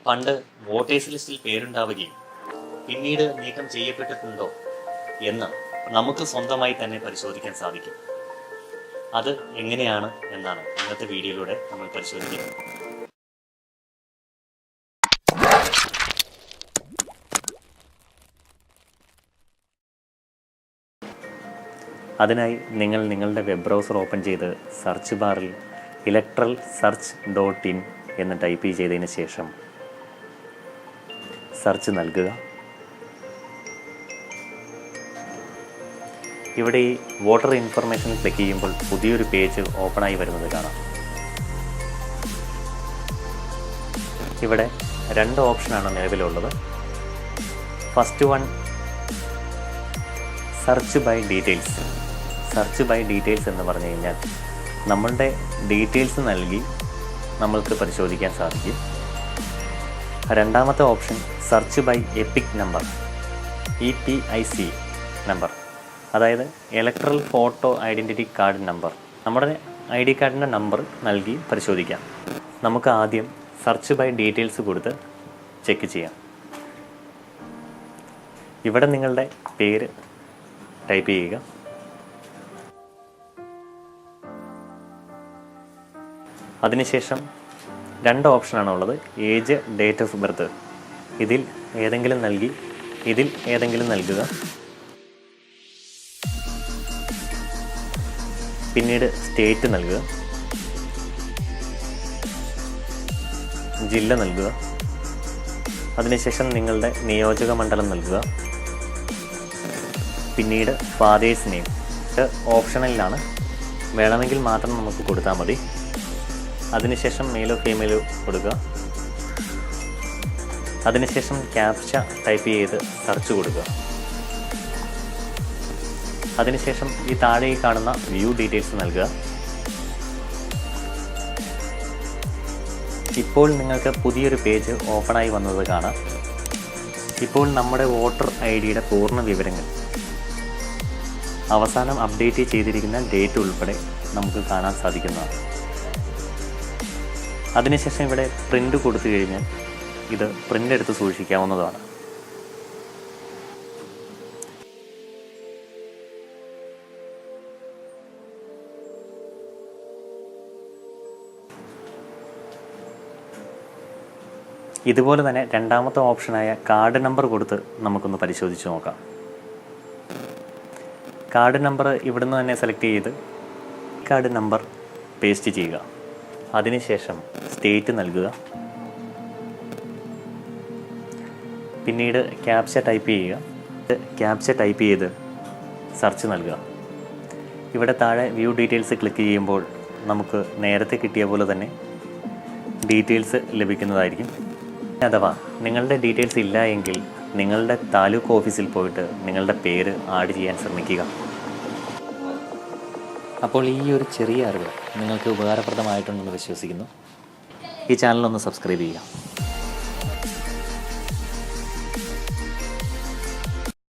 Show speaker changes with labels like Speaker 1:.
Speaker 1: പണ്ട് വോട്ടേഴ്സ് ലിസ്റ്റിൽ പേരുണ്ടാവുകയും പിന്നീട് നീക്കം ചെയ്യപ്പെട്ടിട്ടുണ്ടോ എന്ന് നമുക്ക് സ്വന്തമായി തന്നെ പരിശോധിക്കാൻ സാധിക്കും. അത് എങ്ങനെയാണ് എന്നാണ് ഇന്നത്തെ വീഡിയോയിലൂടെ നമ്മൾ പരിശോധിക്കുന്നത്. അതിനായി നിങ്ങൾ നിങ്ങളുടെ വെബ് ബ്രൗസർ ഓപ്പൺ ചെയ്ത് സെർച്ച് ബാറിൽ electoralsearch.in എന്ന് ടൈപ്പ് ചെയ്തതിന് ശേഷം സെർച്ച് നൽകുക. ഇവിടെ ഈ വോട്ടർ ഇൻഫർമേഷൻ ക്ലിക്ക് ചെയ്യുമ്പോൾ പുതിയൊരു പേജ് ഓപ്പണായി വരുന്നത് കാണാം. ഇവിടെ 2 ഓപ്ഷനാണ് നിലവിലുള്ളത്. First one search by details. Search by details എന്ന് പറഞ്ഞു കഴിഞ്ഞാൽ നമ്മളുടെ ഡീറ്റെയിൽസ് നൽകി നമ്മൾക്ക് പരിശോധിക്കാൻ സാധിക്കും. രണ്ടാമത്തെ option search by EPIC number, EPIC number, അതായത് electoral photo identity card number. നമ്മുടെ ID കാർഡിൻ്റെ നമ്പർ നൽകി പരിശോധിക്കാം. നമുക്ക് ആദ്യം സെർച്ച് ബൈ ഡീറ്റെയിൽസ് കൊടുത്ത് ചെക്ക് ചെയ്യാം. ഇവിടെ നിങ്ങളുടെ പേര് ടൈപ്പ് ചെയ്യുക. അതിനുശേഷം 2 ഓപ്ഷനാണ് ഉള്ളത്. Age, date of birth. ഇതിൽ ഏതെങ്കിലും നൽകുക. പിന്നീട് സ്റ്റേറ്റ് നൽകുക, ജില്ല നൽകുക. അതിനുശേഷം നിങ്ങളുടെ നിയോജക മണ്ഡലം നൽകുക. പിന്നീട് ഫാദേഴ്സ് നെയിം ഓപ്ഷണലിലാണ്, വേണമെങ്കിൽ മാത്രം നമുക്ക് കൊടുത്താൽ മതി. അതിനുശേഷം മെയിലോ ഫീമെയിലോ കൊടുക്കുക. അതിനുശേഷം ക്യാപ്ച ടൈപ്പ് ചെയ്ത് സെർച്ച് കൊടുക്കുക. അതിനുശേഷം ഈ താഴെ കാണുന്ന വ്യൂ ഡീറ്റെയിൽസ് നൽകുക. ഇപ്പോൾ നിങ്ങൾക്ക് പുതിയൊരു പേജ് ഓപ്പണായി വന്നത് കാണാം. ഇപ്പോൾ നമ്മുടെ വോട്ടർ ID പൂർണ്ണ വിവരങ്ങൾ, അവസാനം അപ്ഡേറ്റ് ചെയ്തിരിക്കുന്ന ഡേറ്റ് ഉൾപ്പെടെ നമുക്ക് കാണാൻ സാധിക്കുന്നതാണ്. അതിനുശേഷം ഇവിടെ പ്രിൻ്റ് കൊടുത്തു കഴിഞ്ഞാൽ ഇത് പ്രിൻ്റ് എടുത്ത് സൂക്ഷിക്കാവുന്നതാണ്. ഇതുപോലെ തന്നെ രണ്ടാമത്തെ ഓപ്ഷനായ കാർഡ് നമ്പർ കൊടുത്ത് നമുക്കൊന്ന് പരിശോധിച്ച് നോക്കാം. കാർഡ് നമ്പർ ഇവിടുന്ന് തന്നെ സെലക്ട് ചെയ്ത് കാർഡ് നമ്പർ പേസ്റ്റ് ചെയ്യുക. അതിനുശേഷം സ്റ്റേറ്റ് നൽകുക. പിന്നീട് ക്യാപ്ച ടൈപ്പ് ചെയ്യുക. ക്യാപ്ച ടൈപ്പ് ചെയ്ത് സെർച്ച് നൽകുക. ഇവിടെ താഴെ വ്യൂ ഡീറ്റെയിൽസ് ക്ലിക്ക് ചെയ്യുമ്പോൾ നമുക്ക് നേരത്തെ കിട്ടിയ പോലെ തന്നെ ഡീറ്റെയിൽസ് ലഭിക്കുന്നതായിരിക്കും. അഥവാ നിങ്ങളുടെ ഡീറ്റെയിൽസ് ഇല്ല എങ്കിൽ നിങ്ങളുടെ താലൂക്ക് ഓഫീസിൽ പോയിട്ട് നിങ്ങളുടെ പേര് ആഡ് ചെയ്യാൻ ശ്രമിക്കുക. അപ്പോൾ ഈ ഒരു ചെറിയ അറിവ് നിങ്ങൾക്ക് ഉപകാരപ്രദമായിട്ടുണ്ടെന്ന് വിശ്വസിക്കുന്നു. ഈ ചാനലൊന്ന് സബ്സ്ക്രൈബ് ചെയ്യുക.